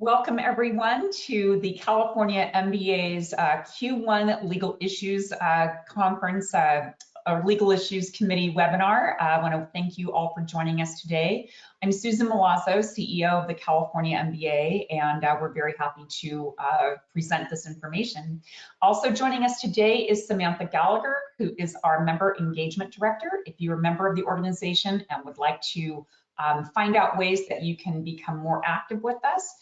Welcome everyone to the California MBA's Q1 Legal Issues Conference, or Legal Issues Committee webinar. I want to thank you all for joining us today. I'm Susan Milazzo, CEO of the California MBA, and we're very happy to present this information. Also joining us today is Samantha Gallagher, who is our Member Engagement Director. If you're a member of the organization and would like to find out ways that you can become more active with us,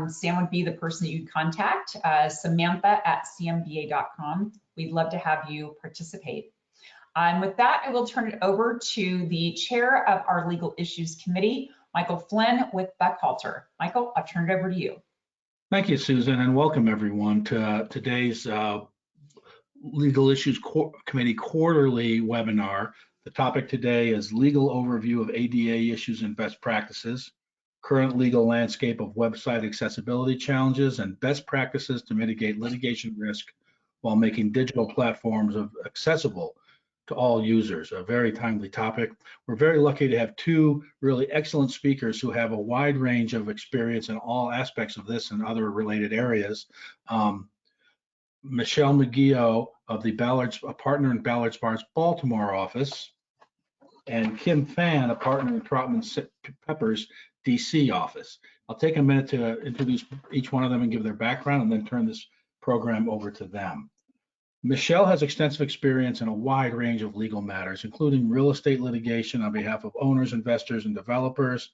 Sam would be the person that you'd contact, Samantha@cmba.com. We'd love to have you participate. And with that, I will turn it over to the chair of our Legal Issues Committee, Michael Flynn with Buckhalter. Michael, I'll turn it over to you. Thank you, Susan, and welcome everyone to today's Legal Issues Committee quarterly webinar. The topic today is Legal Overview of ADA Issues and Best Practices, Current Legal Landscape of Website Accessibility Challenges, and Best Practices to Mitigate Litigation Risk while Making Digital Platforms accessible to all users. A very timely topic. We're very lucky to have two really excellent speakers who have a wide range of experience in all aspects of this and other related areas. Michelle McGeough of the a partner in Ballard Spahr's Baltimore office, and Kim Phan, a partner in Troutman Pepper's DC office. I'll take a minute to introduce each one of them and give their background and then turn this program over to them. Michelle has extensive experience in a wide range of legal matters, including real estate litigation on behalf of owners, investors, and developers,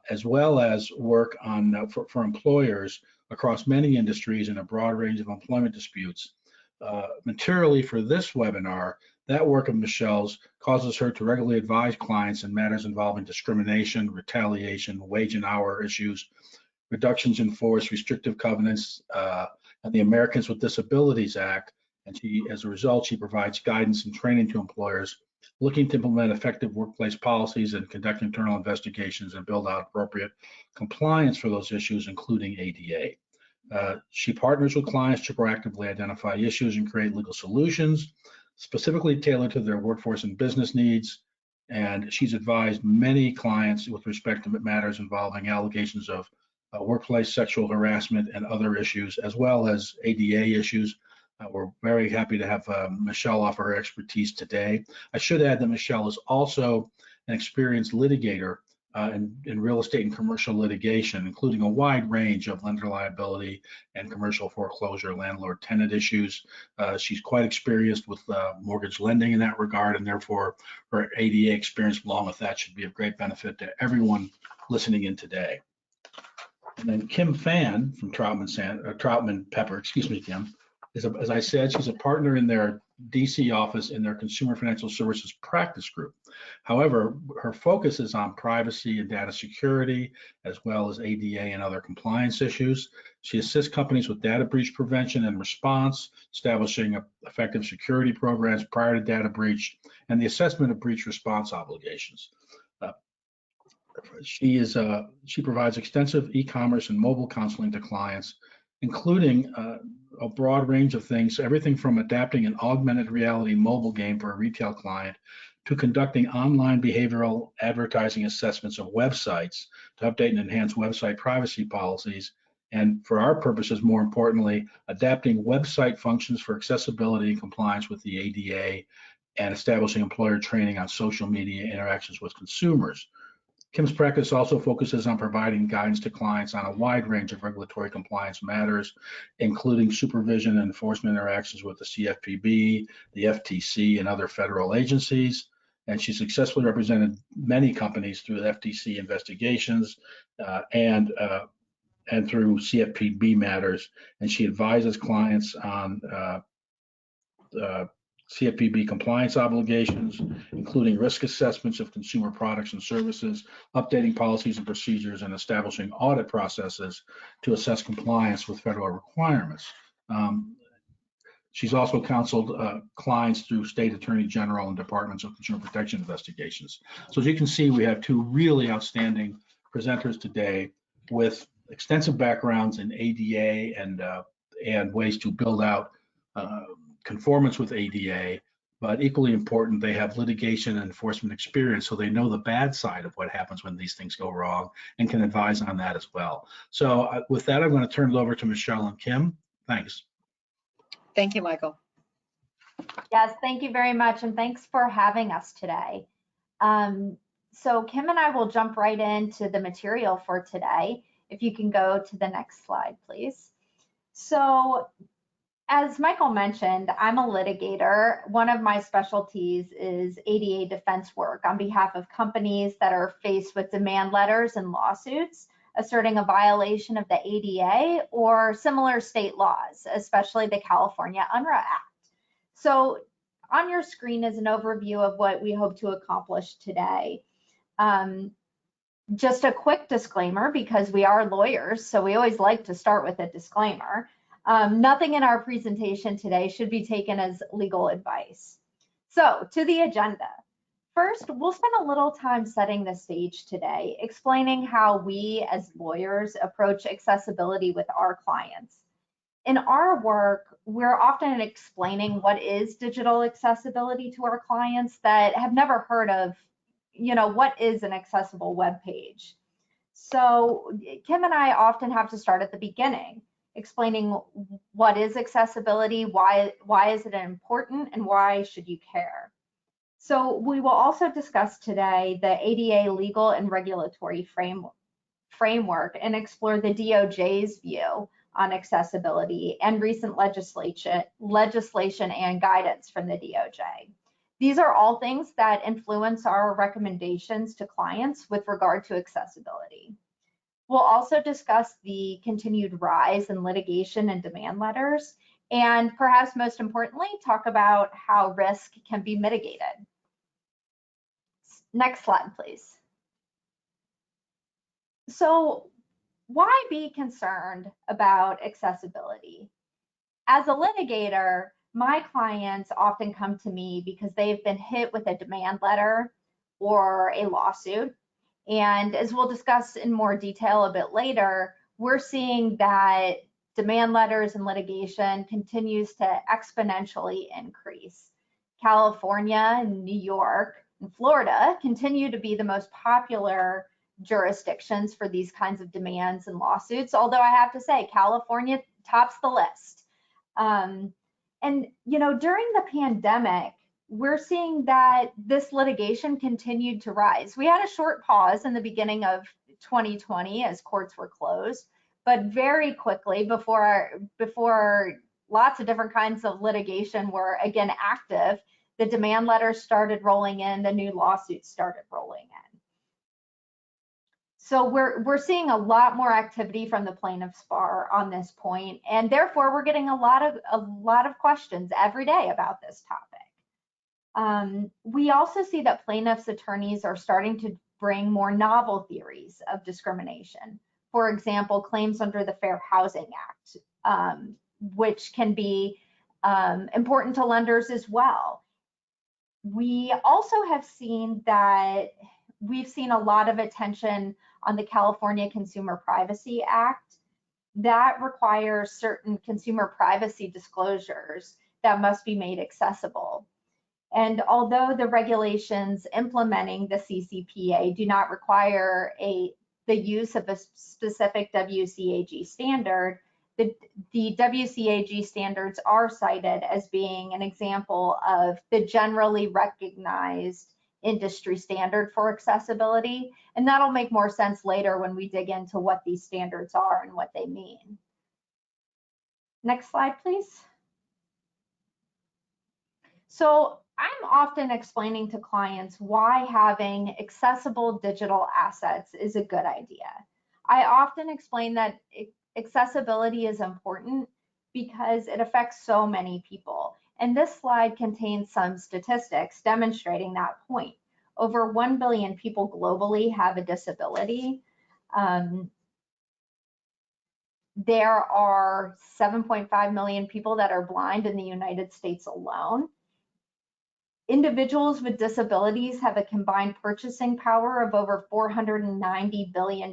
as well as work on for employers across many industries in a broad range of employment disputes. Materially for this webinar, that work of Michelle's causes her to regularly advise clients in matters involving discrimination, retaliation, wage and hour issues, reductions in force, restrictive covenants, and the Americans with Disabilities Act. And as a result, she provides guidance and training to employers looking to implement effective workplace policies and conduct internal investigations and build out appropriate compliance for those issues, including ADA. She partners with clients to proactively identify issues and create legal solutions specifically tailored to their workforce and business needs. And she's advised many clients with respect to matters involving allegations of workplace sexual harassment and other issues, as well as ADA issues. We're very happy to have Michelle offer her expertise today. I should add that Michelle is also an experienced litigator in real estate and commercial litigation, including a wide range of lender liability and commercial foreclosure, landlord-tenant issues. She's quite experienced with mortgage lending in that regard, and therefore her ADA experience along with that should be of great benefit to everyone listening in today. And then Kim Phan from Troutman Pepper, excuse me, Kim, as I said, she's a partner in their DC office in their Consumer Financial Services Practice Group. However, her focus is on privacy and data security, as well as ADA and other compliance issues. She assists companies with data breach prevention and response, establishing effective security programs prior to data breach, and the assessment of breach response obligations. She provides extensive e-commerce and mobile counseling to clients, including a broad range of things, everything from adapting an augmented reality mobile game for a retail client to conducting online behavioral advertising assessments of websites to update and enhance website privacy policies, and for our purposes, more importantly, adapting website functions for accessibility and compliance with the ADA, and establishing employer training on social media interactions with consumers. Kim's practice also focuses on providing guidance to clients on a wide range of regulatory compliance matters, including supervision and enforcement interactions with the CFPB, the FTC, and other federal agencies. And she successfully represented many companies through the FTC investigations and through CFPB matters. And she advises clients on CFPB compliance obligations, including risk assessments of consumer products and services, updating policies and procedures, and establishing audit processes to assess compliance with federal requirements. She's also counseled clients through state attorney general and departments of consumer protection investigations. So as you can see, we have two really outstanding presenters today with extensive backgrounds in ADA and ways to build out conformance with ADA, but equally important, they have litigation and enforcement experience, so they know the bad side of what happens when these things go wrong and can advise on that as well. So with that, I'm going to turn it over to Michelle and Kim. Thanks. Thank you, Michael. Yes, thank you very much, and thanks for having us today. So Kim and I will jump right into the material for today. If you can go to the next slide, please. So as Michael mentioned, I'm a litigator. One of my specialties is ADA defense work on behalf of companies that are faced with demand letters and lawsuits asserting a violation of the ADA or similar state laws, especially the California UNRRA Act. So on your screen is an overview of what we hope to accomplish today. Just a quick disclaimer, because we are lawyers, so we always like to start with a disclaimer. Nothing in our presentation today should be taken as legal advice. So to the agenda. First, we'll spend a little time setting the stage today, explaining how we as lawyers approach accessibility with our clients. In our work, we're often explaining what is digital accessibility to our clients that have never heard of, what is an accessible web page. So Kim and I often have to start at the beginning, explaining what is accessibility, why is it important, and why should you care. So we will also discuss today the ADA legal and regulatory framework and explore the DOJ's view on accessibility and recent legislation and guidance from the DOJ. These are all things that influence our recommendations to clients with regard to accessibility. We'll also discuss the continued rise in litigation and demand letters, and perhaps most importantly, talk about how risk can be mitigated. Next slide, please. So why be concerned about accessibility? As a litigator, my clients often come to me because they've been hit with a demand letter or a lawsuit. And as we'll discuss in more detail a bit later, we're seeing that demand letters and litigation continues to exponentially increase. California, New York, and Florida continue to be the most popular jurisdictions for these kinds of demands and lawsuits, although I have to say California tops the list. During the pandemic, we're seeing that this litigation continued to rise. We had a short pause in the beginning of 2020 as courts were closed, but very quickly before lots of different kinds of litigation were again active, the demand letters started rolling in, the new lawsuits started rolling in. So we're seeing a lot more activity from the plaintiffs bar on this point, and therefore we're getting a lot of questions every day about this topic. We also see that plaintiffs' attorneys are starting to bring more novel theories of discrimination. For example, claims under the Fair Housing Act, which can be important to lenders as well. We also have seen that we've seen a lot of attention on the California Consumer Privacy Act that requires certain consumer privacy disclosures that must be made accessible. And although the regulations implementing the CCPA do not require the use of a specific WCAG standard, the WCAG standards are cited as being an example of the generally recognized industry standard for accessibility, and that'll make more sense later when we dig into what these standards are and what they mean. Next slide, please. So I'm often explaining to clients why having accessible digital assets is a good idea. I often explain that accessibility is important because it affects so many people. And this slide contains some statistics demonstrating that point. Over 1 billion people globally have a disability. There are 7.5 million people that are blind in the United States alone. Individuals with disabilities have a combined purchasing power of over $490 billion.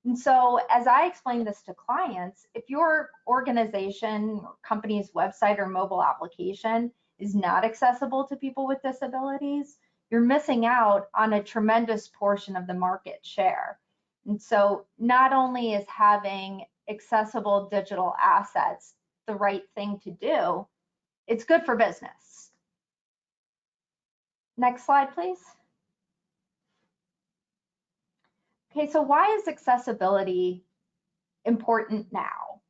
And so as I explain this to clients, if your organization, company's website or mobile application is not accessible to people with disabilities, you're missing out on a tremendous portion of the market share. And so not only is having accessible digital assets the right thing to do, it's good for business. Next slide, please. Okay, so why is accessibility important now?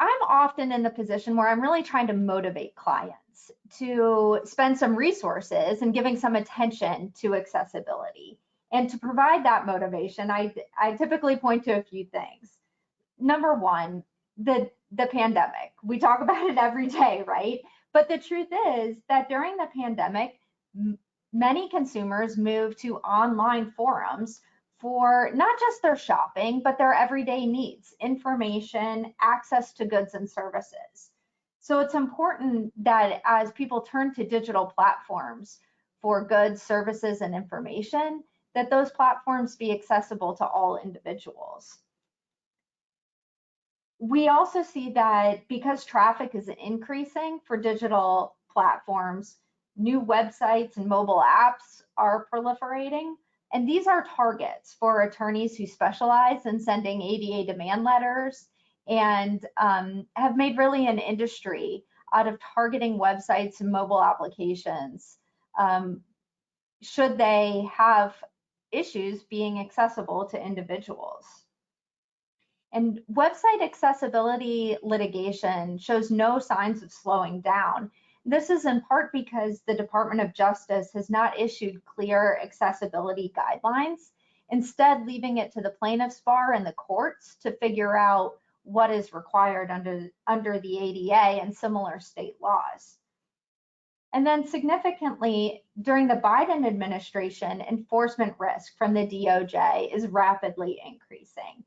I'm often in the position where I'm really trying to motivate clients to spend some resources and giving some attention to accessibility. And to provide that motivation, I typically point to a few things. Number one, the pandemic. We talk about it every day, right? But the truth is that during the pandemic, many consumers moved to online forums for not just their shopping, but their everyday needs, information, access to goods and services. So it's important that as people turn to digital platforms for goods, services, and information, that those platforms be accessible to all individuals. We also see that because traffic is increasing for digital platforms, new websites and mobile apps are proliferating. And these are targets for attorneys who specialize in sending ADA demand letters and have made really an industry out of targeting websites and mobile applications should they have issues being accessible to individuals. And website accessibility litigation shows no signs of slowing down. This is in part because the Department of Justice has not issued clear accessibility guidelines, instead leaving it to the plaintiff's bar and the courts to figure out what is required under the ADA and similar state laws. And then significantly, during the Biden administration, enforcement risk from the DOJ is rapidly increasing.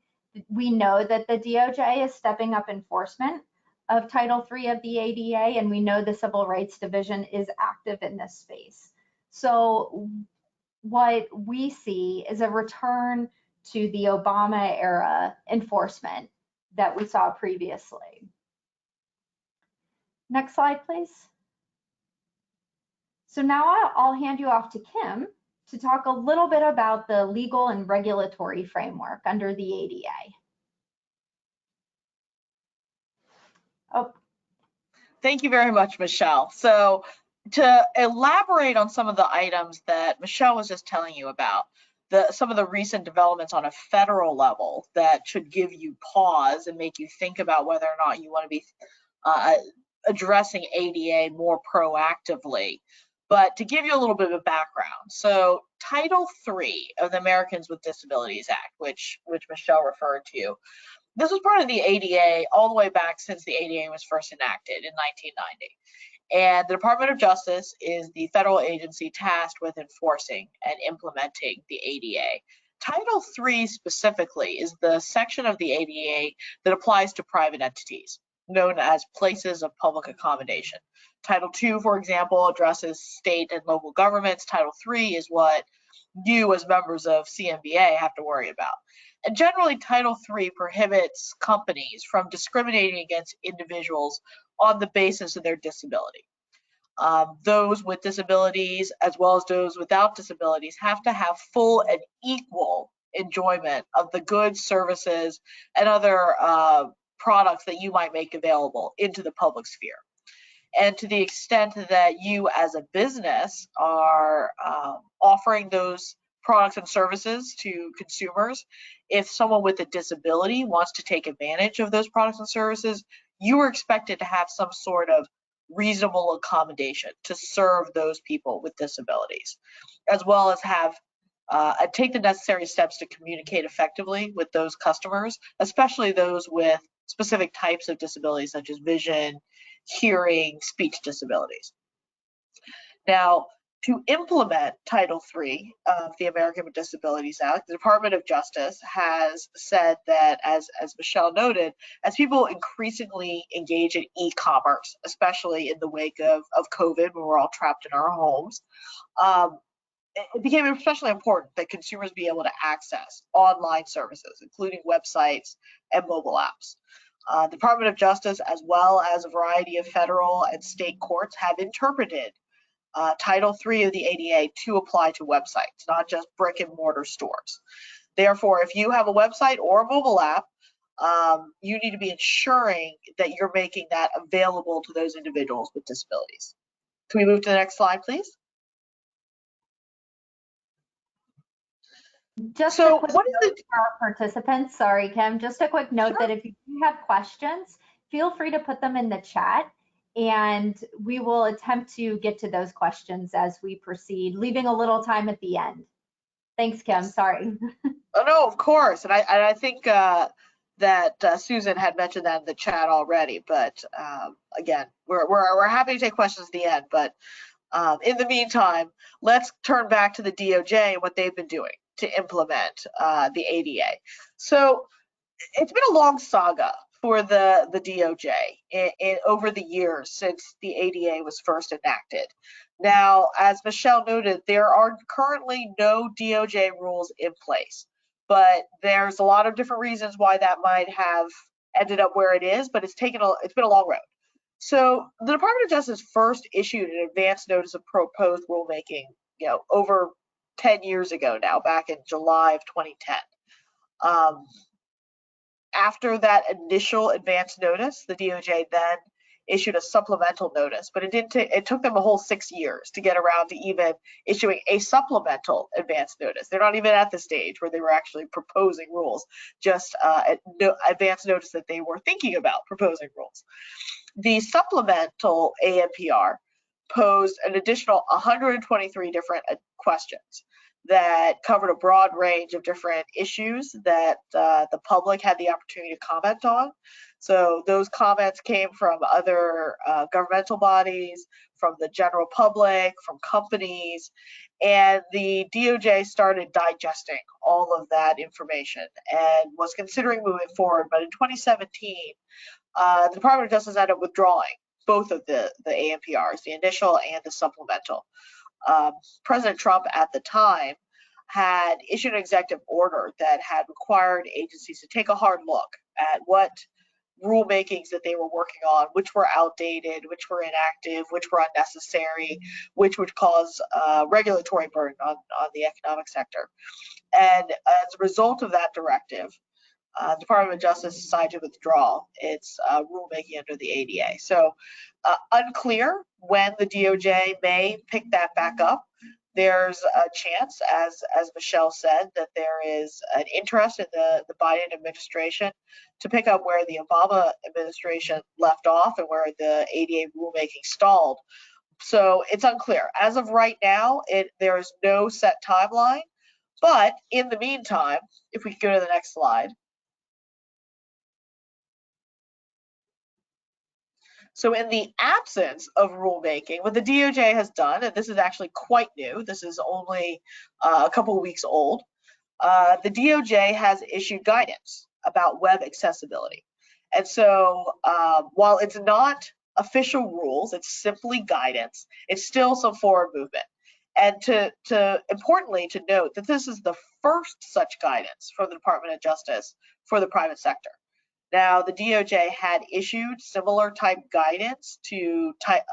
We know that the DOJ is stepping up enforcement of Title III of the ADA, and we know the Civil Rights Division is active in this space. So what we see is a return to the Obama era enforcement that we saw previously. Next slide, please. So now I'll hand you off to Kim to talk a little bit about the legal and regulatory framework under the ADA. Oh. Thank you very much, Michelle. So to elaborate on some of the items that Michelle was just telling you about, some of the recent developments on a federal level that should give you pause and make you think about whether or not you want to be addressing ADA more proactively. But to give you a little bit of a background, so Title III of the Americans with Disabilities Act, which Michelle referred to, this was part of the ADA all the way back since the ADA was first enacted in 1990. And the Department of Justice is the federal agency tasked with enforcing and implementing the ADA. Title III specifically is the section of the ADA that applies to private entities, known as places of public accommodation. Title II, for example, addresses state and local governments. Title III is what you as members of CMBA have to worry about. And generally, Title III prohibits companies from discriminating against individuals on the basis of their disability. Those with disabilities, as well as those without disabilities, have to have full and equal enjoyment of the goods, services, and other products that you might make available into the public sphere. And to the extent that you as a business are offering those products and services to consumers, if someone with a disability wants to take advantage of those products and services, you are expected to have some sort of reasonable accommodation to serve those people with disabilities, as well as have take the necessary steps to communicate effectively with those customers, especially those with specific types of disabilities such as vision, hearing, speech disabilities. Now, to implement Title III of the American with Disabilities Act, the Department of Justice has said that, as Michelle noted, as people increasingly engage in e-commerce, especially in the wake of COVID, when we're all trapped in our homes, it became especially important that consumers be able to access online services, including websites and mobile apps. Department of Justice, as well as a variety of federal and state courts, have interpreted Title III of the ADA to apply to websites, not just brick and mortar stores. Therefore, if you have a website or a mobile app, you need to be ensuring that you're making that available to those individuals with disabilities. Can we move to the next slide, please? Just So a quick what is note for our participants, sorry, Kim, just a quick note that if you do have questions, feel free to put them in the chat and we will attempt to get to those questions as we proceed, leaving a little time at the end. Thanks, Kim, sorry. Oh, no, of course. And I think that Susan had mentioned that in the chat already, but again, we're happy to take questions at the end, but in the meantime, let's turn back to the DOJ and what they've been doing to implement the ADA. So it's been a long saga for the DOJ over the years since the ADA was first enacted. Now, as Michelle noted, there are currently no DOJ rules in place, but there's a lot of different reasons why that might have ended up where it is, but it's been a long road. So the Department of Justice first issued an advance notice of proposed rulemaking, over 10 years ago now, back in July of 2010. After that initial advance notice, the DOJ then issued a supplemental notice, but it took them a whole 6 years to get around to even issuing a supplemental advance notice. They're not even at the stage where they were actually proposing rules, just advance notice that they were thinking about proposing rules. The supplemental ANPR posed an additional 123 different questions that covered a broad range of different issues that the public had the opportunity to comment on. So those comments came from other governmental bodies, from the general public, from companies, and the DOJ started digesting all of that information and was considering moving forward. But in 2017, the Department of Justice ended up withdrawing both of the ANPRs, the initial and the supplemental. President Trump at the time had issued an executive order that had required agencies to take a hard look at what rulemakings that they were working on, which were outdated, which were inactive, which were unnecessary, which would cause regulatory burden on the economic sector. And as a result of that directive, the Department of Justice decided to withdraw its rulemaking under the ADA. So unclear when the DOJ may pick that back up. There's a chance, as Michelle said, that there is an interest in the Biden administration to pick up where the Obama administration left off and where the ADA rulemaking stalled. So it's unclear. As of right now, there is no set timeline. But in the meantime, if we could go to the next slide. So in the absence of rulemaking, what the DOJ has done, and this is actually quite new, this is only a couple of weeks old, the DOJ has issued guidance about web accessibility. And so while it's not official rules, it's simply guidance, it's still some forward movement. And importantly to note that this is the first such guidance from the Department of Justice for the private sector. Now, the DOJ had issued similar type guidance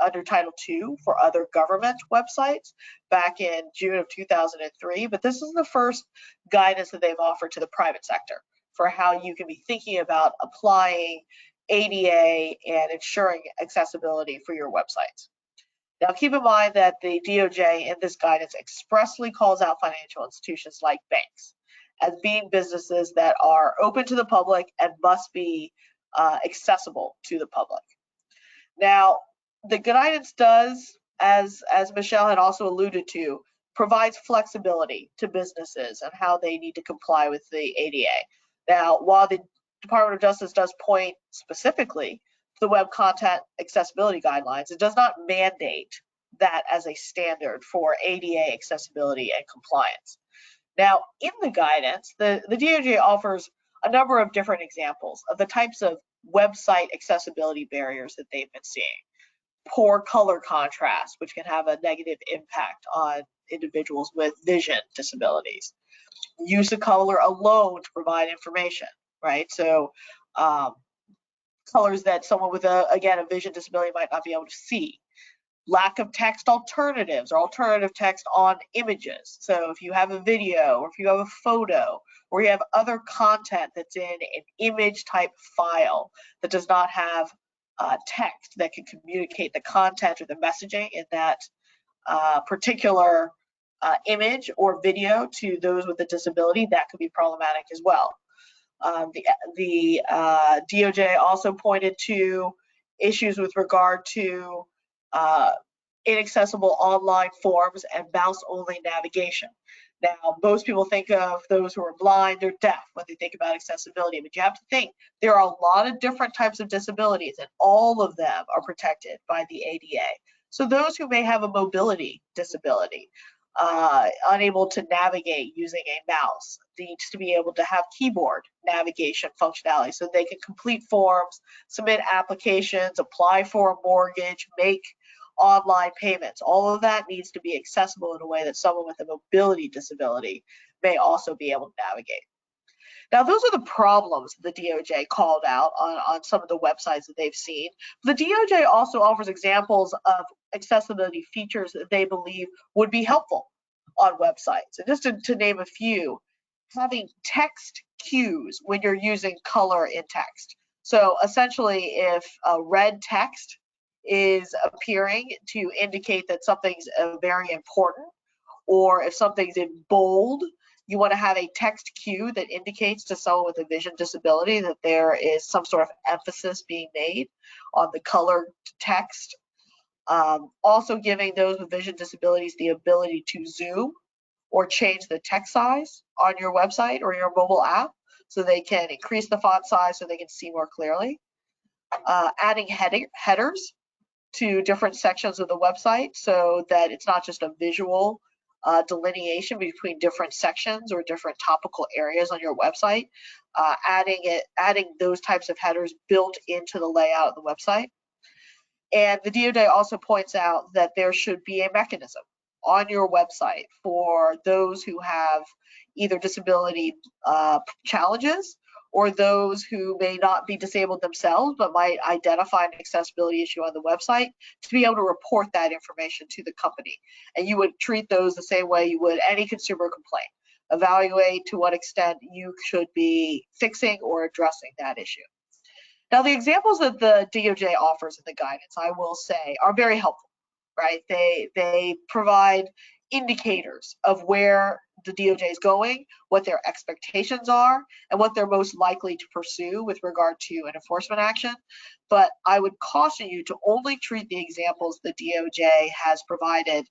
under Title II for other government websites back in June of 2003, but this is the first guidance that they've offered to the private sector for how you can be thinking about applying ADA and ensuring accessibility for your websites. Now, keep in mind that the DOJ in this guidance expressly calls out financial institutions like banks as being businesses that are open to the public and must be accessible to the public. Now, the guidance does, as Michelle had also alluded to, provides flexibility to businesses and how they need to comply with the ADA. Now, while the Department of Justice does point specifically to the Web Content Accessibility Guidelines, it does not mandate that as a standard for ADA accessibility and compliance. Now, in the guidance, the DOJ offers a number of different examples of the types of website accessibility barriers that they've been seeing. Poor color contrast, which can have a negative impact on individuals with vision disabilities. Use of color alone to provide information, right? So colors that someone with a vision disability might not be able to see. Lack of text alternatives or alternative text on images. So if you have a video or if you have a photo or you have other content that's in an image type file that does not have text that can communicate the content or the messaging in that particular image or video to those with a disability, that could be problematic as well. The DOJ also pointed to issues with regard to inaccessible online forms and mouse-only navigation. Now, most people think of those who are blind or deaf when they think about accessibility, but you have to think there are a lot of different types of disabilities, and all of them are protected by the ADA. So those who may have a mobility disability, unable to navigate using a mouse, needs to be able to have keyboard navigation functionality so they can complete forms, submit applications, apply for a mortgage, make online payments. All of that needs to be accessible in a way that someone with a mobility disability may also be able to navigate. Now, those are the problems the DOJ called out on some of the websites that they've seen. The DOJ also offers examples of accessibility features that they believe would be helpful on websites. And just to name a few, having text cues when you're using color in text. So essentially, if a red text is appearing to indicate that something's very important, or if something's in bold, you want to have a text cue that indicates to someone with a vision disability that there is some sort of emphasis being made on the colored text. Also giving those with vision disabilities the ability to zoom or change the text size on your website or your mobile app so they can increase the font size so they can see more clearly. Adding headers to different sections of the website so that it's not just a visual delineation between different sections or different topical areas on your website. Adding those types of headers built into the layout of the website. And the DOJ also points out that there should be a mechanism on your website for those who have either disability challenges or those who may not be disabled themselves but might identify an accessibility issue on the website to be able to report that information to the company. And you would treat those the same way you would any consumer complaint. Evaluate to what extent you should be fixing or addressing that issue. Now, the examples that the DOJ offers in the guidance, I will say, are very helpful, right? They provide indicators of where the DOJ is going, what their expectations are, and what they're most likely to pursue with regard to an enforcement action. But I would caution you to only treat the examples the DOJ has provided.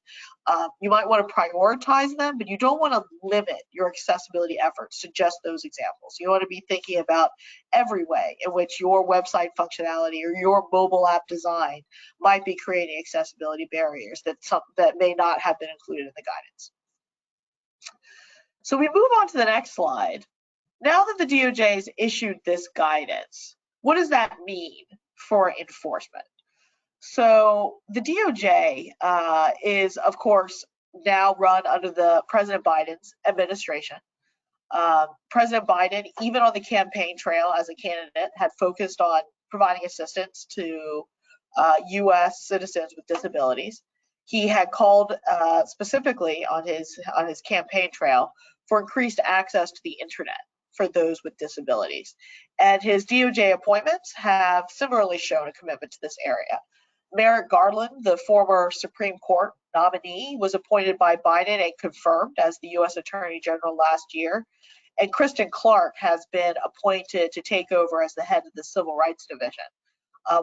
You might want to prioritize them, but you don't want to limit your accessibility efforts to just those examples. You want to be thinking about every way in which your website functionality or your mobile app design might be creating accessibility barriers that may not have been included in the guidance. So we move on to the next slide. Now that the DOJ has issued this guidance, what does that mean for enforcement? So the DOJ is, of course, now run under the President Biden's administration. President Biden, even on the campaign trail as a candidate, had focused on providing assistance to U.S. citizens with disabilities. He had called specifically on his campaign trail for increased access to the internet for those with disabilities. And his DOJ appointments have similarly shown a commitment to this area. Merrick Garland, the former Supreme Court nominee, was appointed by Biden and confirmed as the U.S. Attorney General last year. And Kristen Clark has been appointed to take over as the head of the Civil Rights Division,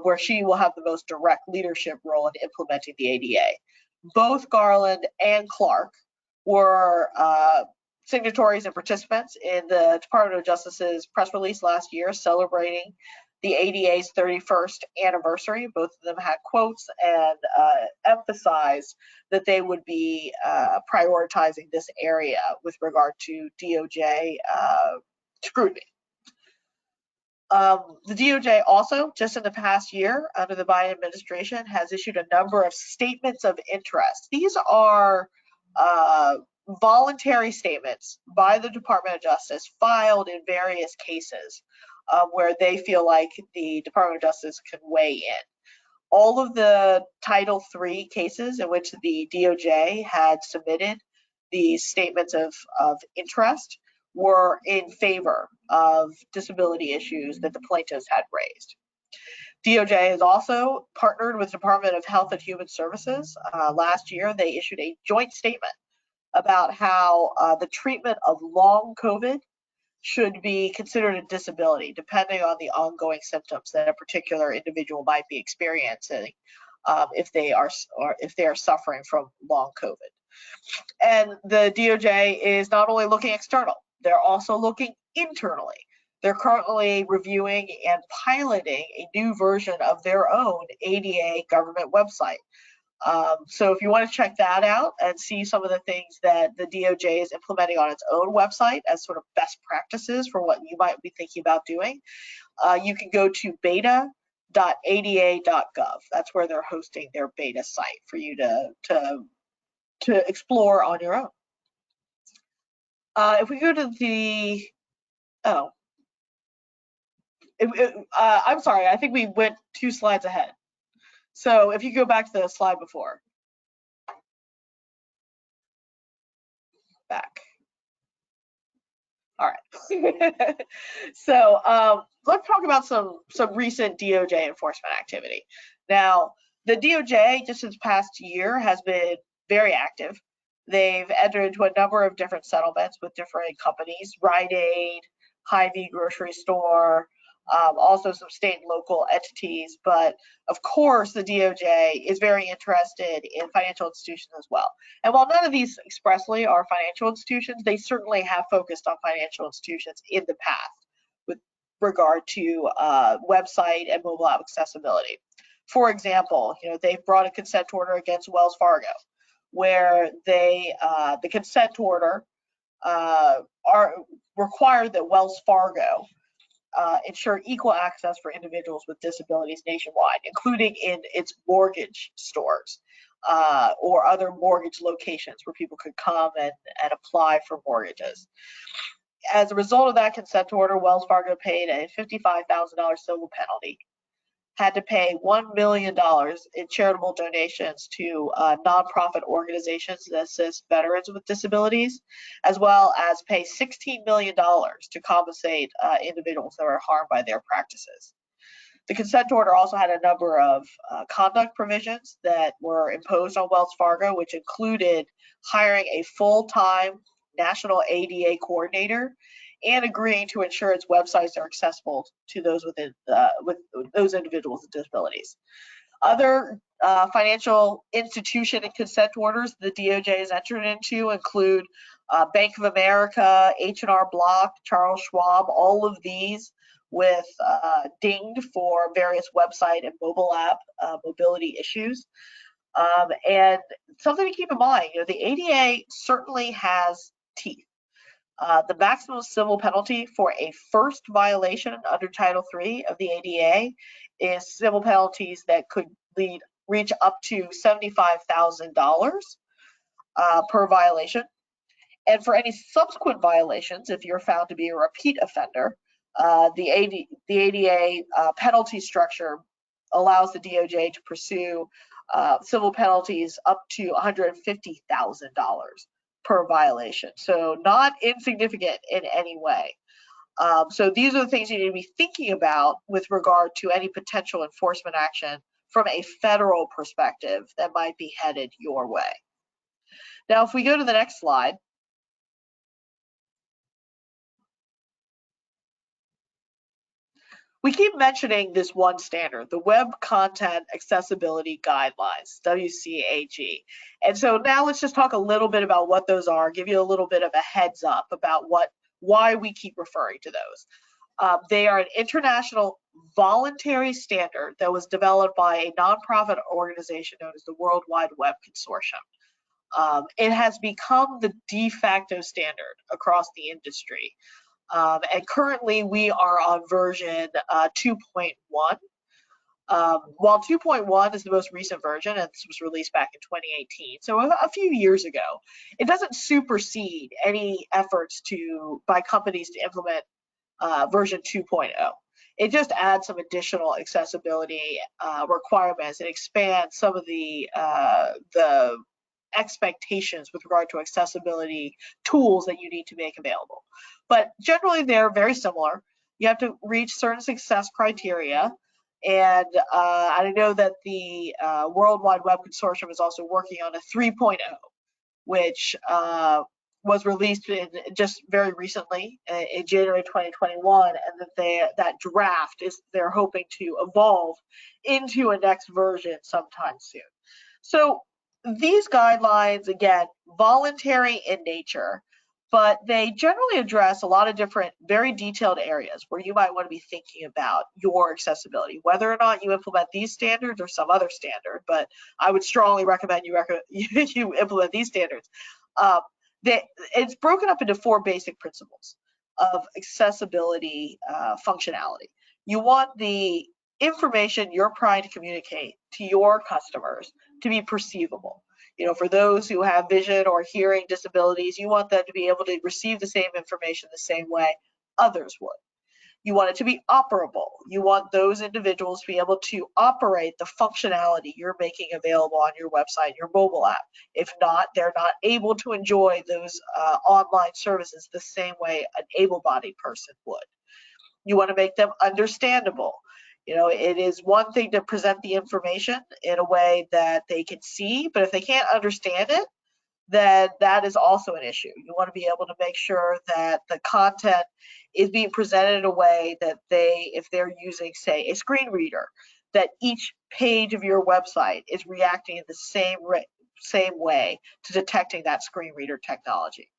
where she will have the most direct leadership role in implementing the ADA. Both Garland and Clark were signatories and participants in the Department of Justice's press release last year celebrating the ADA's 31st anniversary. Both of them had quotes and emphasized that they would be prioritizing this area with regard to DOJ scrutiny. The DOJ also, just in the past year, under the Biden administration, has issued a number of statements of interest. These are voluntary statements by the Department of Justice filed in various cases where they feel like the Department of Justice can weigh in. All of the Title III cases in which the DOJ had submitted these statements of interest were in favor of disability issues that the plaintiffs had raised. DOJ has also partnered with the Department of Health and Human Services. Last year, they issued a joint statement about how the treatment of long COVID should be considered a disability, depending on the ongoing symptoms that a particular individual might be experiencing if they are suffering from long COVID. And the DOJ is not only looking external, they're also looking internally. They're currently reviewing and piloting a new version of their own ADA government website. So if you want to check that out and see some of the things that the DOJ is implementing on its own website as sort of best practices for what you might be thinking about doing, you can go to beta.ada.gov. That's where they're hosting their beta site for you to explore on your own. If we go to the, I'm sorry, I think we went 2 slides ahead. So if you go back to the slide before. Back. All right. So let's talk about some recent DOJ enforcement activity. Now, the DOJ just this past year has been very active. They've entered into a number of different settlements with different companies, Rite Aid, Hy-Vee grocery store, also some state and local entities, but of course the DOJ is very interested in financial institutions as well. And while none of these expressly are financial institutions, they certainly have focused on financial institutions in the past with regard to website and mobile app accessibility. For example, they've brought a consent order against Wells Fargo, where they the consent order are required that Wells Fargo ensure equal access for individuals with disabilities nationwide, including in its mortgage stores or other mortgage locations where people could come and apply for mortgages. As a result of that consent order, Wells Fargo paid a $55,000 civil penalty, had to pay $1 million in charitable donations to nonprofit organizations that assist veterans with disabilities, as well as pay $16 million to compensate individuals that were harmed by their practices. The consent order also had a number of conduct provisions that were imposed on Wells Fargo, which included hiring a full-time national ADA coordinator and agreeing to ensure its websites are accessible to those with those individuals with disabilities. Other financial institution and consent orders the DOJ has entered into include Bank of America, H&R Block, Charles Schwab, all of these with dinged for various website and mobile app mobility issues. And something to keep in mind, the ADA certainly has teeth. The maximum civil penalty for a first violation under Title III of the ADA is civil penalties that could reach up to $75,000 per violation. And for any subsequent violations, if you're found to be a repeat offender, the ADA penalty structure allows the DOJ to pursue civil penalties up to $150,000 per violation. So not insignificant in any way. So these are the things you need to be thinking about with regard to any potential enforcement action from a federal perspective that might be headed your way. Now, if we go to the next slide, we keep mentioning this one standard, the Web Content Accessibility Guidelines, WCAG. And so now let's just talk a little bit about what those are, give you a little bit of a heads up about why we keep referring to those. They are an international voluntary standard that was developed by a nonprofit organization known as the World Wide Web Consortium. It has become the de facto standard across the industry. And currently we are on version 2.1. While 2.1 is the most recent version, and this was released back in 2018, so a few years ago, it doesn't supersede any efforts by companies to implement version 2.0. It just adds some additional accessibility requirements and expands some of the expectations with regard to accessibility tools that you need to make available. But generally, they're very similar. You have to reach certain success criteria. And I know that the World Wide Web Consortium is also working on a 3.0, which was released just very recently in January 2021, and that draft is they're hoping to evolve into a next version sometime soon. So these guidelines, again, voluntary in nature, but they generally address a lot of different, very detailed areas where you might want to be thinking about your accessibility, whether or not you implement these standards or some other standard. But I would strongly recommend you implement these standards. It's broken up into 4 basic principles of accessibility functionality. You want the information you're trying to communicate to your customers to be perceivable. You know, for those who have vision or hearing disabilities, you want them to be able to receive the same information the same way others would. You want it to be operable. You want those individuals to be able to operate the functionality you're making available on your website, your mobile app. If not, they're not able to enjoy those online services the same way an able-bodied person would. You want to make them understandable. You know, it is one thing to present the information in a way that they can see, but if they can't understand it, then that is also an issue. You want to be able to make sure that the content is being presented in a way that if they're using, say, a screen reader, that each page of your website is reacting in the same way to detecting that screen reader technology.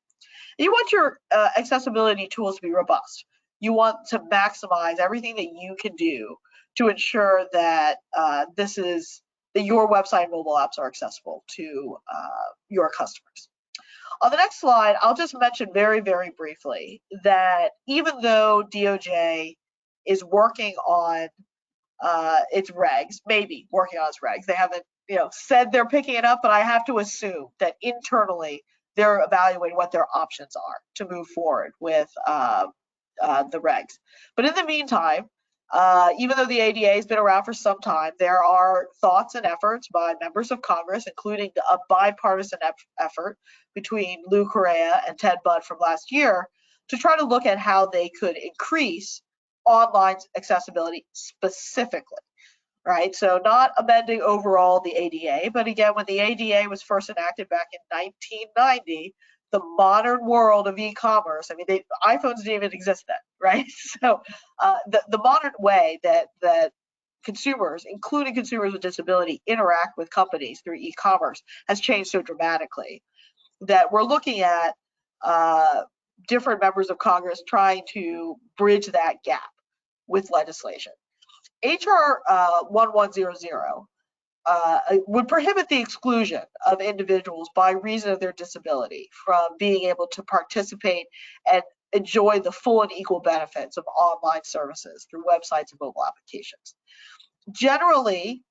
You want your accessibility tools to be robust. You want to maximize everything that you can do to ensure that that your website and mobile apps are accessible to your customers. On the next slide, I'll just mention very, very briefly that even though DOJ is working on its regs, maybe working on its regs, they haven't said they're picking it up, but I have to assume that internally they're evaluating what their options are to move forward with the regs. But in the meantime, even though the ADA has been around for some time, there are thoughts and efforts by members of Congress, including a bipartisan effort between Lou Correa and Ted Budd from last year, to try to look at how they could increase online accessibility specifically, right? So not amending overall the ADA, but again, when the ADA was first enacted back in 1990, the modern world of e-commerce, I mean, iPhones didn't even exist then, right? So the modern way that consumers, including consumers with disability, interact with companies through e-commerce has changed so dramatically that we're looking at different members of Congress trying to bridge that gap with legislation. HR 1100 would prohibit the exclusion of individuals by reason of their disability from being able to participate and enjoy the full and equal benefits of online services through websites and mobile applications. Generally,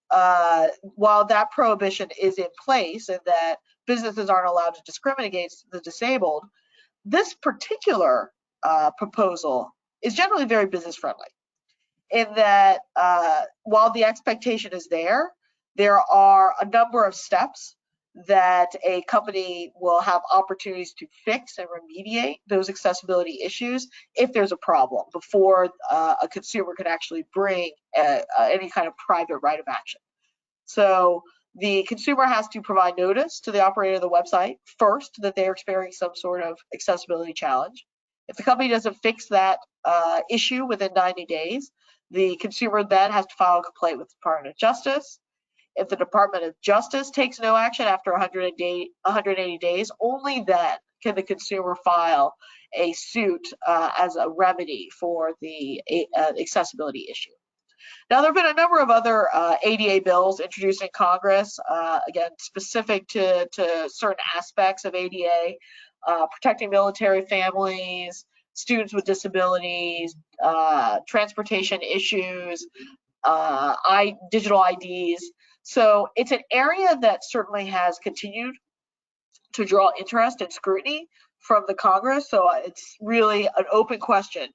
while that prohibition is in place and that businesses aren't allowed to discriminate against the disabled, this particular proposal is generally very business friendly in that while the expectation is there are a number of steps that a company will have opportunities to fix and remediate those accessibility issues if there's a problem before a consumer could actually bring any kind of private right of action. So the consumer has to provide notice to the operator of the website first that they're experiencing some sort of accessibility challenge. If the company doesn't fix that issue within 90 days, the consumer then has to file a complaint with the Department of Justice. If the Department of Justice takes no action after 180 days, only then can the consumer file a suit as a remedy for the accessibility issue. Now, there have been a number of other ADA bills introduced in Congress, again, specific to certain aspects of ADA, protecting military families, students with disabilities, transportation issues, digital IDs. So it's an area that certainly has continued to draw interest and scrutiny from the Congress. So it's really an open question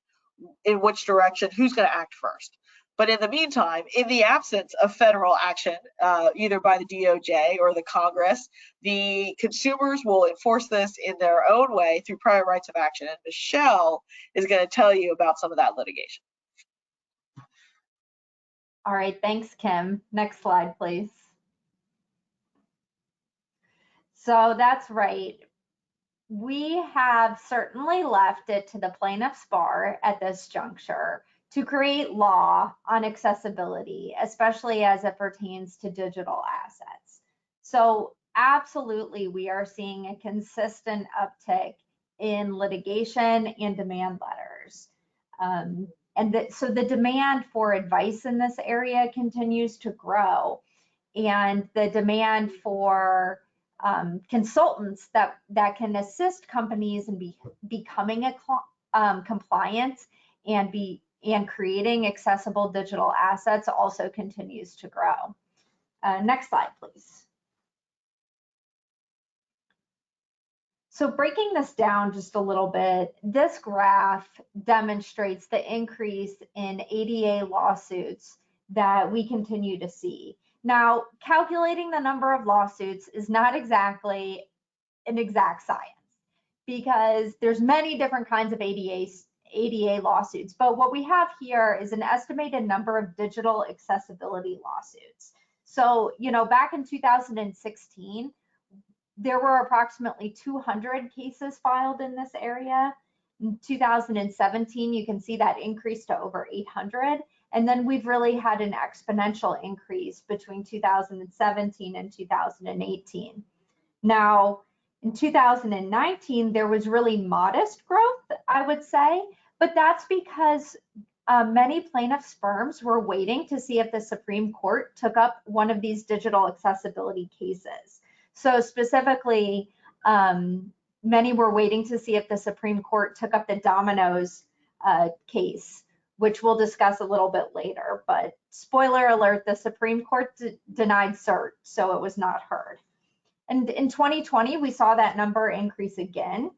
in which direction, who's going to act first. But in the meantime, in the absence of federal action, either by the DOJ or the Congress, the consumers will enforce this in their own way through private rights of action. And Michelle is going to tell you about some of that litigation. All right, thanks, Kim. Next slide, please. So that's right. We have certainly left it to the plaintiff's bar at this juncture to create law on accessibility, especially as it pertains to digital assets. So absolutely, we are seeing a consistent uptick in litigation and demand letters. So the demand for advice in this area continues to grow, and the demand for consultants that can assist companies in becoming compliant and creating accessible digital assets also continues to grow. Next slide, please. So breaking this down just a little bit, this graph demonstrates the increase in ADA lawsuits that we continue to see. Now, calculating the number of lawsuits is not exactly an exact science because there's many different kinds of ADA lawsuits, but what we have here is an estimated number of digital accessibility lawsuits. So, back in 2016, there were approximately 200 cases filed in this area. In 2017, you can see that increased to over 800. And then we've really had an exponential increase between 2017 and 2018. Now, in 2019, there was really modest growth, I would say, but that's because many plaintiffs' firms were waiting to see if the Supreme Court took up one of these digital accessibility cases. So specifically, many were waiting to see if the Supreme Court took up the Dominos case, which we'll discuss a little bit later. But spoiler alert, the Supreme Court denied cert, so it was not heard. And in 2020, we saw that number increase again,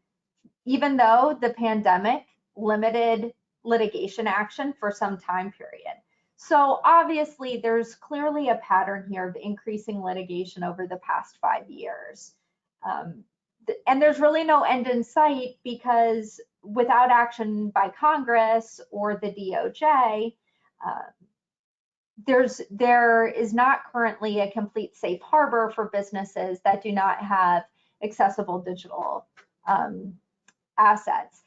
even though the pandemic limited litigation action for some time period. So obviously, there's clearly a pattern here of increasing litigation over the past 5 years. And there's really no end in sight because without action by Congress or the DOJ, there is not currently a complete safe harbor for businesses that do not have accessible digital assets.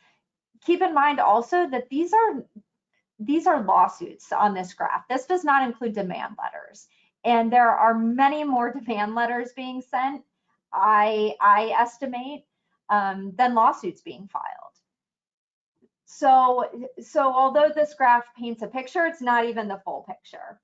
Keep in mind also that these are lawsuits on this graph. This does not include demand letters. And there are many more demand letters being sent, I estimate, than lawsuits being filed. So although this graph paints a picture, it's not even the full picture.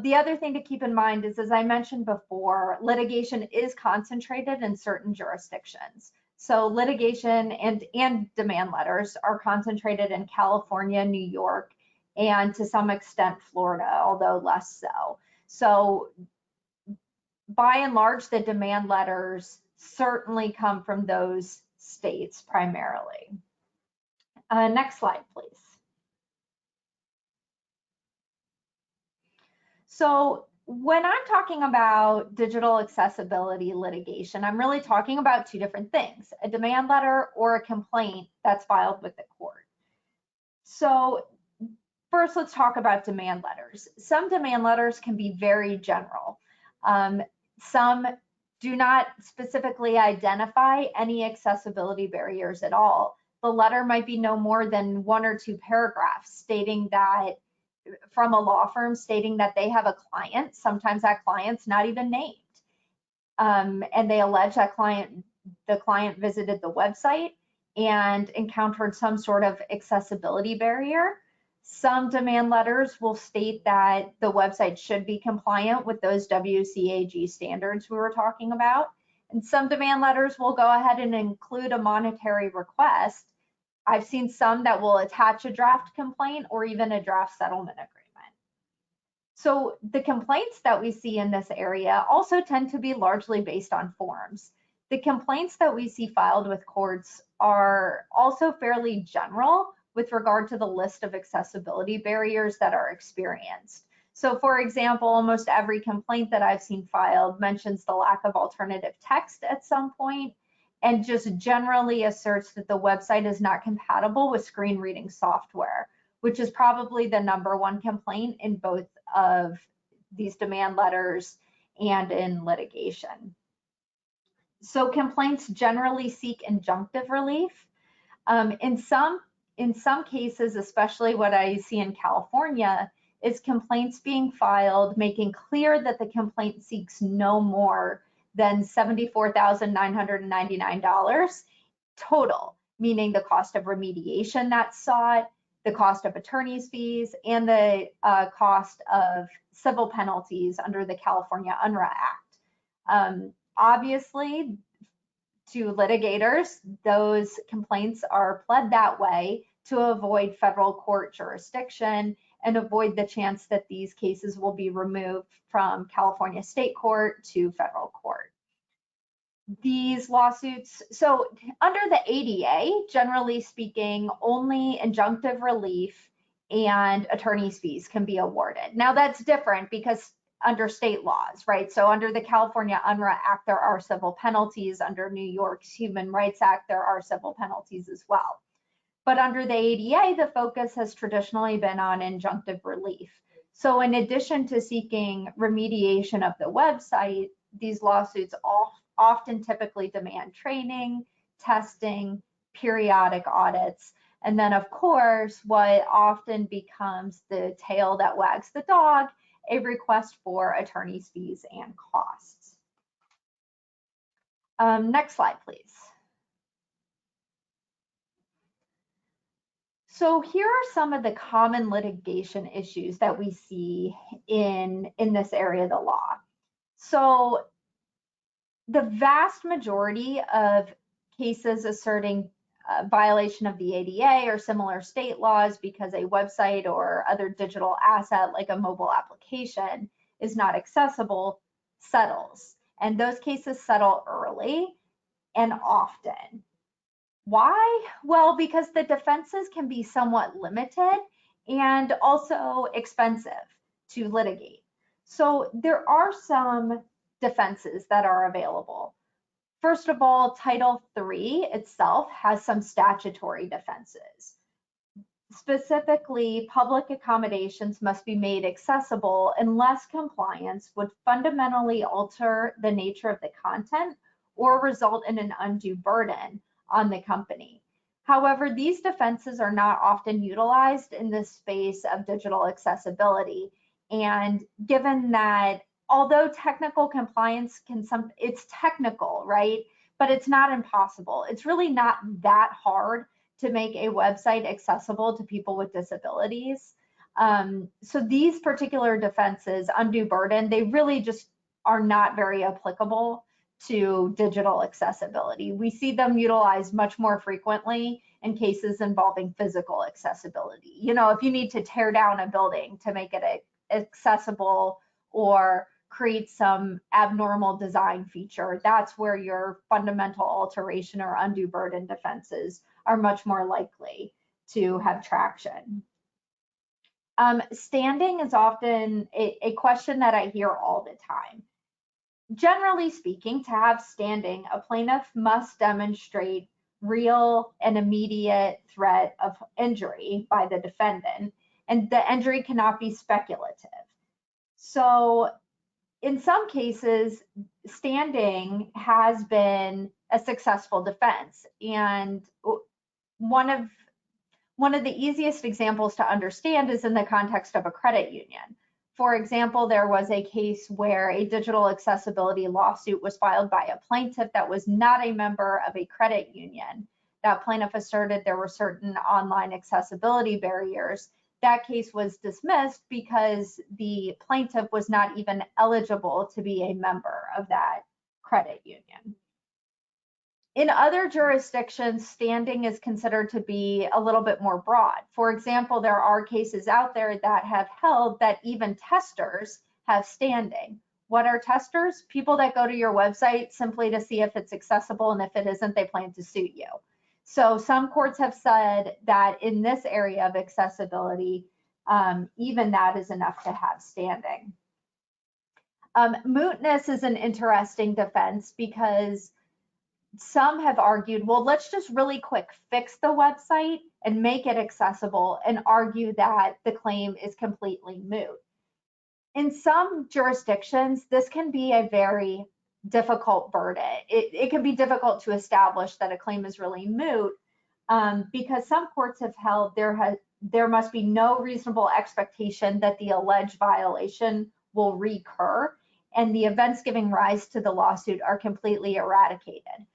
The other thing to keep in mind is, as I mentioned before, litigation is concentrated in certain jurisdictions. So litigation and demand letters are concentrated in California, New York, and to some extent Florida, although less so. So by and large, the demand letters certainly come from those states primarily. Next slide, please. So when I'm talking about digital accessibility litigation, I'm really talking about two different things, a demand letter or a complaint that's filed with the court. So first, let's talk about demand letters. Some demand letters can be very general. Some do not specifically identify any accessibility barriers at all. The letter might be no more than 1 or 2 paragraphs stating that, from a law firm stating that they have a client, sometimes that client's not even named. And they allege that the client visited the website and encountered some sort of accessibility barrier. Some demand letters will state that the website should be compliant with those WCAG standards we were talking about. And some demand letters will go ahead and include a monetary request. I've seen some that will attach a draft complaint or even a draft settlement agreement. So the complaints that we see in this area also tend to be largely based on forms. The complaints that we see filed with courts are also fairly general, with regard to the list of accessibility barriers that are experienced. So for example, almost every complaint that I've seen filed mentions the lack of alternative text at some point, and just generally asserts that the website is not compatible with screen reading software, which is probably the #1 complaint in both of these demand letters and in litigation. So complaints generally seek injunctive relief. In some cases, especially what I see in California, is complaints being filed making clear that the complaint seeks no more than $74,999 total, meaning the cost of remediation that's sought, the cost of attorney's fees, and the cost of civil penalties under the California UNRRA Act. Obviously, to litigators, those complaints are pled that way to avoid federal court jurisdiction and avoid the chance that these cases will be removed from California state court to federal court. These lawsuits, so under the ADA, generally speaking, only injunctive relief and attorney's fees can be awarded. Now that's different because under state laws, right? So under the California UNRRA Act, there are civil penalties. Under New York's Human Rights Act, there are civil penalties as well. But under the ADA, the focus has traditionally been on injunctive relief. So in addition to seeking remediation of the website, these lawsuits often typically demand training, testing, periodic audits, and then of course, what often becomes the tail that wags the dog, a request for attorney's fees and costs. Next slide, please. So here are some of the common litigation issues that we see in this area of the law. So the vast majority of cases asserting violation of the ADA or similar state laws because a website or other digital asset like a mobile application is not accessible settles. And those cases settle early and often. Why? Well, because the defenses can be somewhat limited and also expensive to litigate. So there are some defenses that are available. First of all, Title III itself has some statutory defenses. Specifically, public accommodations must be made accessible unless compliance would fundamentally alter the nature of the content or result in an undue burden on the company. However, these defenses are not often utilized in the space of digital accessibility. And given that although technical compliance it's technical, right? But it's not impossible. It's really not that hard to make a website accessible to people with disabilities. So these particular defenses, undue burden, they really just are not very applicable to digital accessibility. We see them utilized much more frequently in cases involving physical accessibility. You know, if you need to tear down a building to make it accessible or create some abnormal design feature, that's where your fundamental alteration or undue burden defenses are much more likely to have traction. Standing is often a question that I hear all the time. Generally speaking, to have standing, a plaintiff must demonstrate real and immediate threat of injury by the defendant, and the injury cannot be speculative. So in some cases, standing has been a successful defense. And one of the easiest examples to understand is in the context of a credit union. For example, there was a case where a digital accessibility lawsuit was filed by a plaintiff that was not a member of a credit union. That plaintiff asserted there were certain online accessibility barriers. That case was dismissed because the plaintiff was not even eligible to be a member of that credit union. In other jurisdictions, standing is considered to be a little bit more broad. For example, there are cases out there that have held that even testers have standing. What are testers? People that go to your website simply to see if it's accessible, and if it isn't, they plan to sue you. So some courts have said that in this area of accessibility, even that is enough to have standing. Mootness is an interesting defense because some have argued, well, let's just really quick fix the website and make it accessible and argue that the claim is completely moot. In some jurisdictions, this can be a very difficult burden. It can be difficult to establish that a claim is really moot because some courts have held there must be no reasonable expectation that the alleged violation will recur, and the events giving rise to the lawsuit are completely eradicated.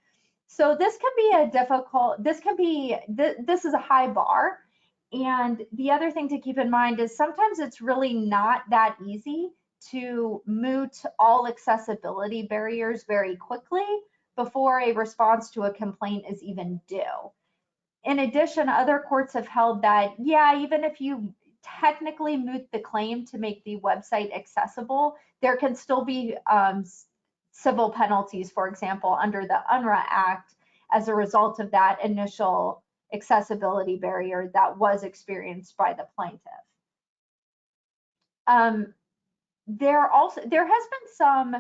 So this can be a difficult, this is a high bar. And the other thing to keep in mind is sometimes it's really not that easy to moot all accessibility barriers very quickly before a response to a complaint is even due. In addition, other courts have held that, yeah, even if you technically moot the claim to make the website accessible, there can still be civil penalties, for example, under the UNRRA Act as a result of that initial accessibility barrier that was experienced by the plaintiff. There has been some,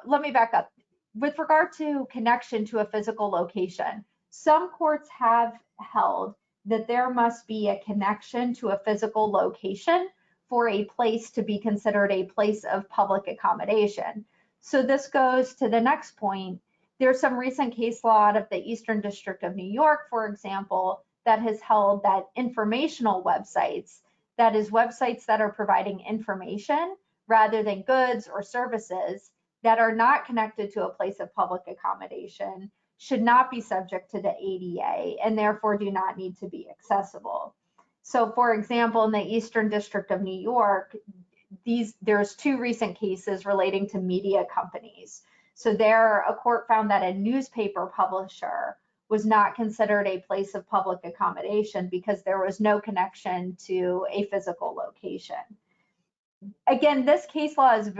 let me back up. With regard to connection to a physical location, some courts have held that there must be a connection to a physical location for a place to be considered a place of public accommodation. So this goes to the next point. There's some recent case law out of the Eastern District of New York, for example, that has held that informational websites, that is websites that are providing information rather than goods or services that are not connected to a place of public accommodation, should not be subject to the ADA and therefore do not need to be accessible. So for example, in the Eastern District of New York, there's two recent cases relating to media companies. So there, a court found that a newspaper publisher was not considered a place of public accommodation because there was no connection to a physical location. Again, this case law is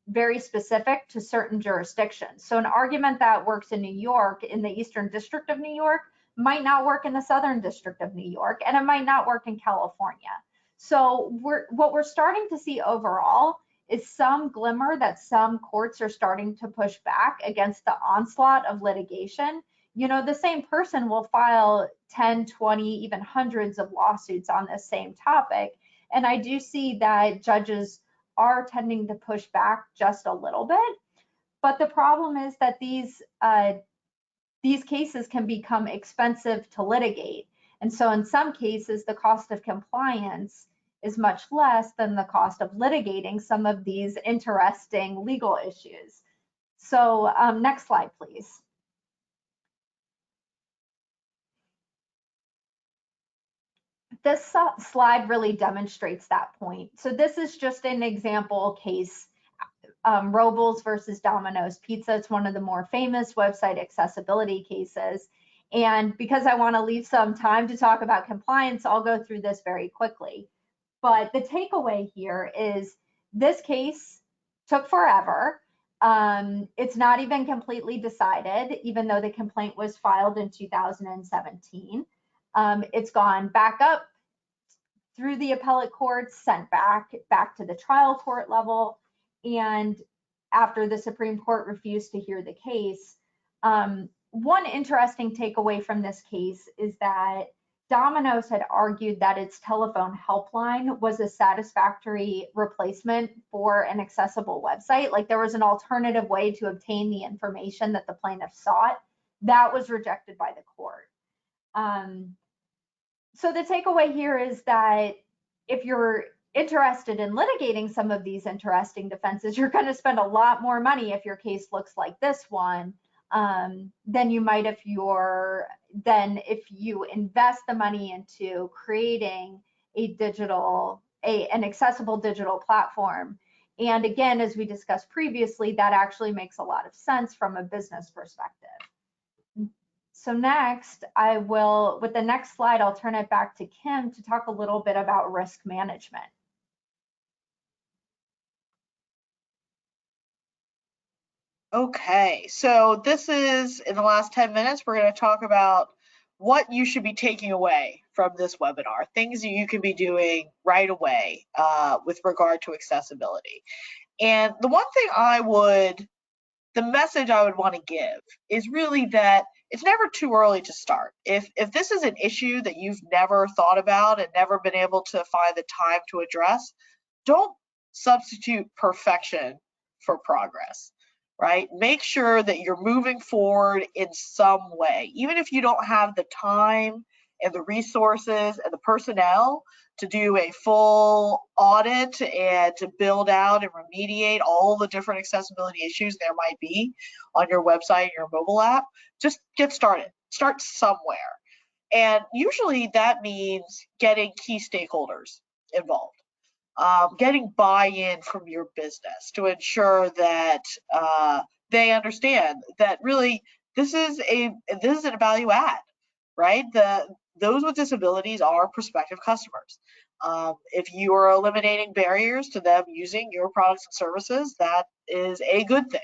very specific to certain jurisdictions. So an argument that works in New York, in the Eastern District of New York, might not work in the Southern District of New York, and it might not work in California. So what we're starting to see overall is some glimmer that some courts are starting to push back against the onslaught of litigation. You know, the same person will file 10, 20, even hundreds of lawsuits on this same topic. And I do see that judges are tending to push back just a little bit. But the problem is that these cases can become expensive to litigate. And so in some cases, the cost of compliance is much less than the cost of litigating some of these interesting legal issues. So next slide, please. This slide really demonstrates that point. So this is just an example case, Roblox versus Domino's Pizza. It's one of the more famous website accessibility cases. And because I want to leave some time to talk about compliance, I'll go through this very quickly. But the takeaway here is this case took forever. It's not even completely decided, even though the complaint was filed in 2017. It's gone back up through the appellate courts, sent back to the trial court level. And after the Supreme Court refused to hear the case, one interesting takeaway from this case is that Domino's had argued that its telephone helpline was a satisfactory replacement for an accessible website. Like there was an alternative way to obtain the information that the plaintiff sought. That was rejected by the court. So the takeaway here is that if you're interested in litigating some of these interesting defenses, you're going to spend a lot more money if your case looks like this one than you might if you invest the money into creating an accessible digital platform. And again, as we discussed previously, that actually makes a lot of sense from a business perspective. So next, with the next slide, I'll turn it back to Kim to talk a little bit about risk management. Okay, so this is, in the last 10 minutes, we're going to talk about what you should be taking away from this webinar, things that you can be doing right away with regard to accessibility. And the one thing the message I would want to give is really that it's never too early to start. If this is an issue that you've never thought about and never been able to find the time to address, don't substitute perfection for progress, right? Make sure that you're moving forward in some way, even if you don't have the time and the resources and the personnel to do a full audit and to build out and remediate all the different accessibility issues there might be on your website and your mobile app. Just get started. Start somewhere. And usually that means getting key stakeholders involved, getting buy-in from your business to ensure that they understand that really this is a value add, right? Those with disabilities are prospective customers. If you are eliminating barriers to them using your products and services, that is a good thing.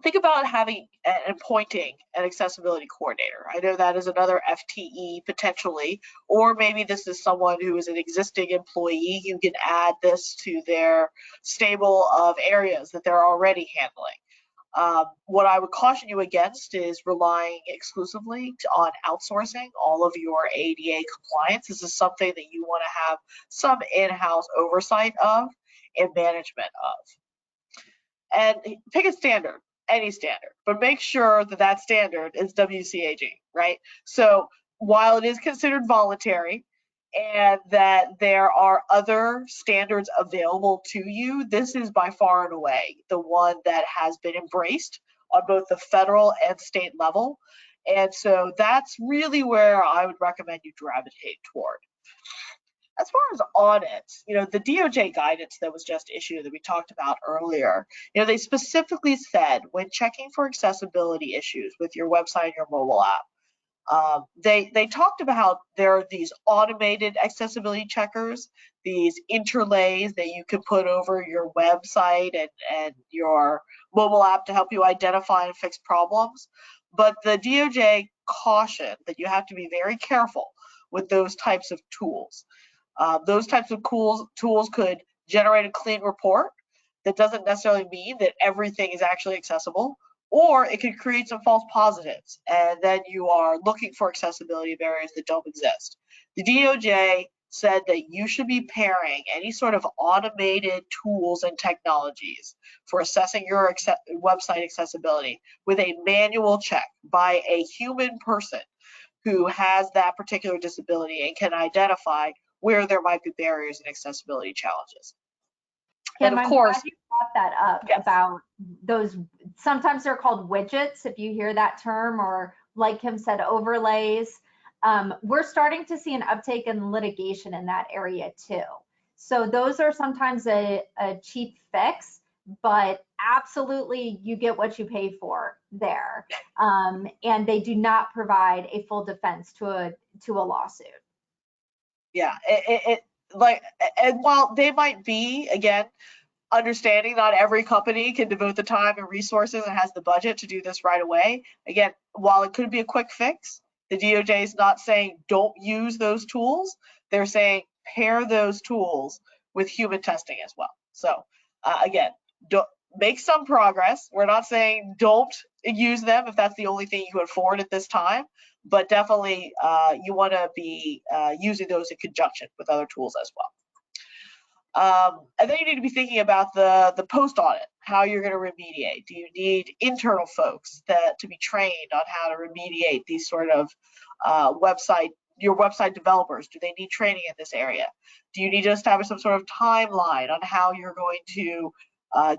Think about having and appointing an accessibility coordinator. I know that is another FTE potentially, or maybe this is someone who is an existing employee. You can add this to their stable of areas that they're already handling. What I would caution you against is relying exclusively on outsourcing all of your ADA compliance. This is something that you want to have some in-house oversight of and management of. And pick a standard, any standard, but make sure that that standard is WCAG, right? So while it is considered voluntary and that there are other standards available to you, this is by far and away the one that has been embraced on both the federal and state level. And so that's really where I would recommend you gravitate toward. As far as audits, the DOJ guidance that was just issued that we talked about earlier, they specifically said when checking for accessibility issues with your website and your mobile app, they talked about how there are these automated accessibility checkers, these interlays that you can put over your website and your mobile app to help you identify and fix problems. But the DOJ cautioned that you have to be very careful with those types of tools. Those types of tools could generate a clean report. That doesn't necessarily mean that everything is actually accessible, or it could create some false positives, and then you are looking for accessibility barriers that don't exist. The DOJ said that you should be pairing any sort of automated tools and technologies for assessing your website accessibility with a manual check by a human person who has that particular disability and can identify where there might be barriers and accessibility challenges. Kim, And of course, I'm glad you brought that up. Yes. About those, sometimes they're called widgets, if you hear that term, or like Kim said, overlays. We're starting to see an uptake in litigation in that area too. So those are sometimes a cheap fix, but absolutely you get what you pay for there. And they do not provide a full defense to a lawsuit. Yeah, and while they might be, again, understanding not every company can devote the time and resources and has the budget to do this right away. Again, while it could be a quick fix, the DOJ is not saying don't use those tools. They're saying pair those tools with human testing as well. So again, don't make some progress. We're not saying don't use them if that's the only thing you can afford at this time, but definitely you want to be using those in conjunction with other tools as well. And then you need to be thinking about the post audit, how you're going to remediate. Do you need internal folks to be trained on how to remediate these sort of your website developers? Do they need training in this area? Do you need to establish some sort of timeline on how you're going to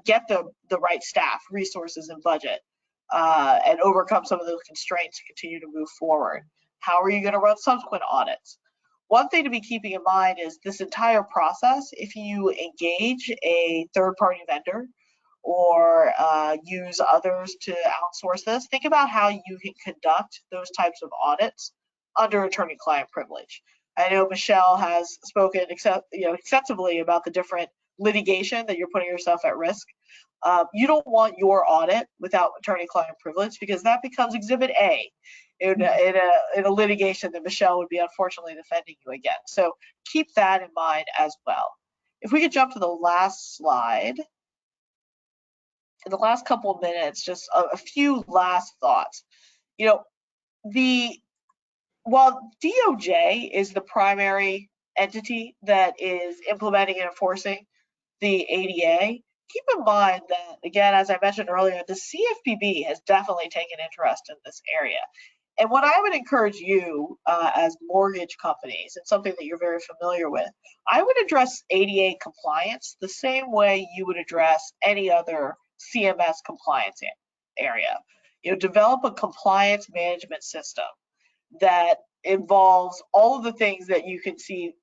get the right staff, resources, and budget, and overcome some of those constraints to continue to move forward? How are you going to run subsequent audits? One thing to be keeping in mind is this entire process, if you engage a third-party vendor or use others to outsource this, think about how you can conduct those types of audits under attorney-client privilege. I know Michelle has spoken extensively about the different litigation that you're putting yourself at risk. You don't want your audit without attorney-client privilege, because that becomes Exhibit A in a litigation that Michelle would be unfortunately defending you against. So keep that in mind as well. If we could jump to the last slide. In the last couple of minutes, just a few last thoughts. You know, while DOJ is the primary entity that is implementing and enforcing the ADA, keep in mind that, again, as I mentioned earlier, the CFPB has definitely taken interest in this area. And what I would encourage you as mortgage companies, and something that you're very familiar with, I would address ADA compliance the same way you would address any other CMS compliance area. You know, develop a compliance management system that involves all of the things that you can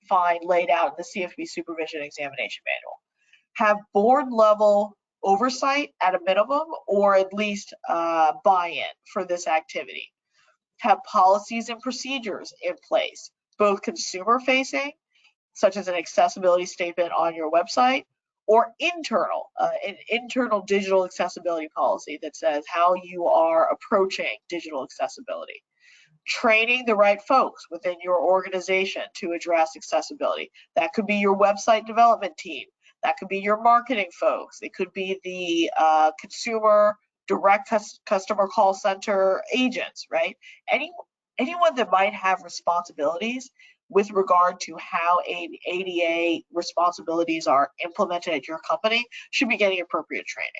find laid out in the CFPB Supervision Examination Manual. Have board level oversight at a minimum, or at least buy-in for this activity. Have policies and procedures in place, both consumer facing, such as an accessibility statement on your website, or internal, an internal digital accessibility policy that says how you are approaching digital accessibility. Training the right folks within your organization to address accessibility. That could be your website development team. That could be your marketing folks. It could be the consumer direct customer call center agents, right? Anyone that might have responsibilities with regard to how ADA responsibilities are implemented at your company should be getting appropriate training.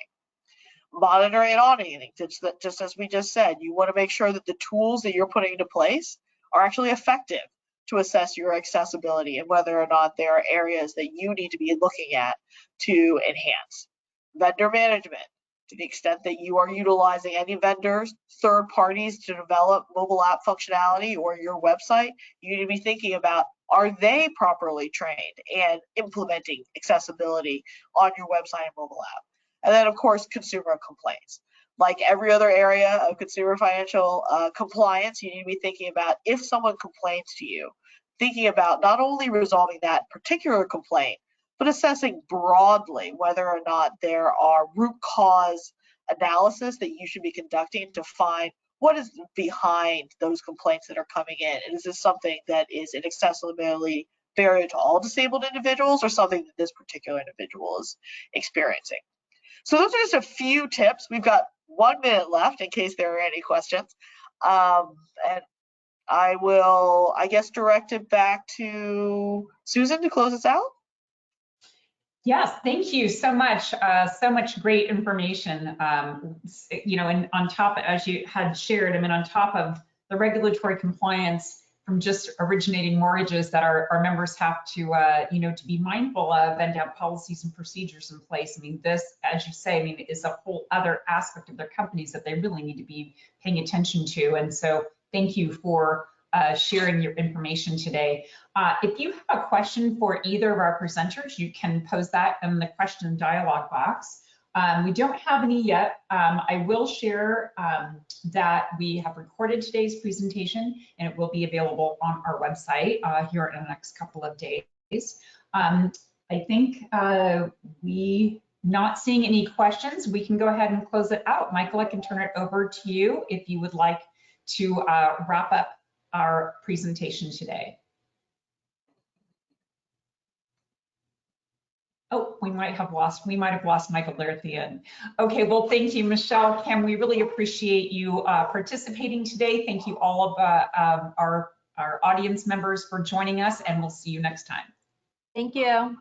Monitoring and auditing, just as we just said, you want to make sure that the tools that you're putting into place are actually effective to assess your accessibility and whether or not there are areas that you need to be looking at to enhance. Vendor management, to the extent that you are utilizing any vendors, third parties to develop mobile app functionality or your website, you need to be thinking about, are they properly trained and implementing accessibility on your website and mobile app? And then, of course, consumer complaints. Like every other area of consumer financial compliance, you need to be thinking about, if someone complains to you, thinking about not only resolving that particular complaint, but assessing broadly whether or not there are root cause analysis that you should be conducting to find what is behind those complaints that are coming in. And is this something that is an accessibility barrier to all disabled individuals, or something that this particular individual is experiencing? So those are just a few tips. We've got 1 minute left in case there are any questions. And I will, I guess, direct it back to Susan to close us out. Yes, thank you so much. So much great information. You know, and on top, as you had shared, I mean, on top of the regulatory compliance from just originating mortgages that our members have to, you know, to be mindful of and to have policies and procedures in place. I mean, this, as you say, I mean, is a whole other aspect of their companies that they really need to be paying attention to. And so thank you for sharing your information today. If you have a question for either of our presenters, you can post that in the question dialog box. We don't have any yet. I will share that we have recorded today's presentation and it will be available on our website here in the next couple of days. I think we not seeing any questions, we can go ahead and close it out. Michael, I can turn it over to you if you would like to wrap up our presentation today. Oh, we might have lost Michael there at the end. Okay, well, thank you, Michelle. Kim, we really appreciate you participating today. Thank you all of our audience members for joining us, and we'll see you next time. Thank you.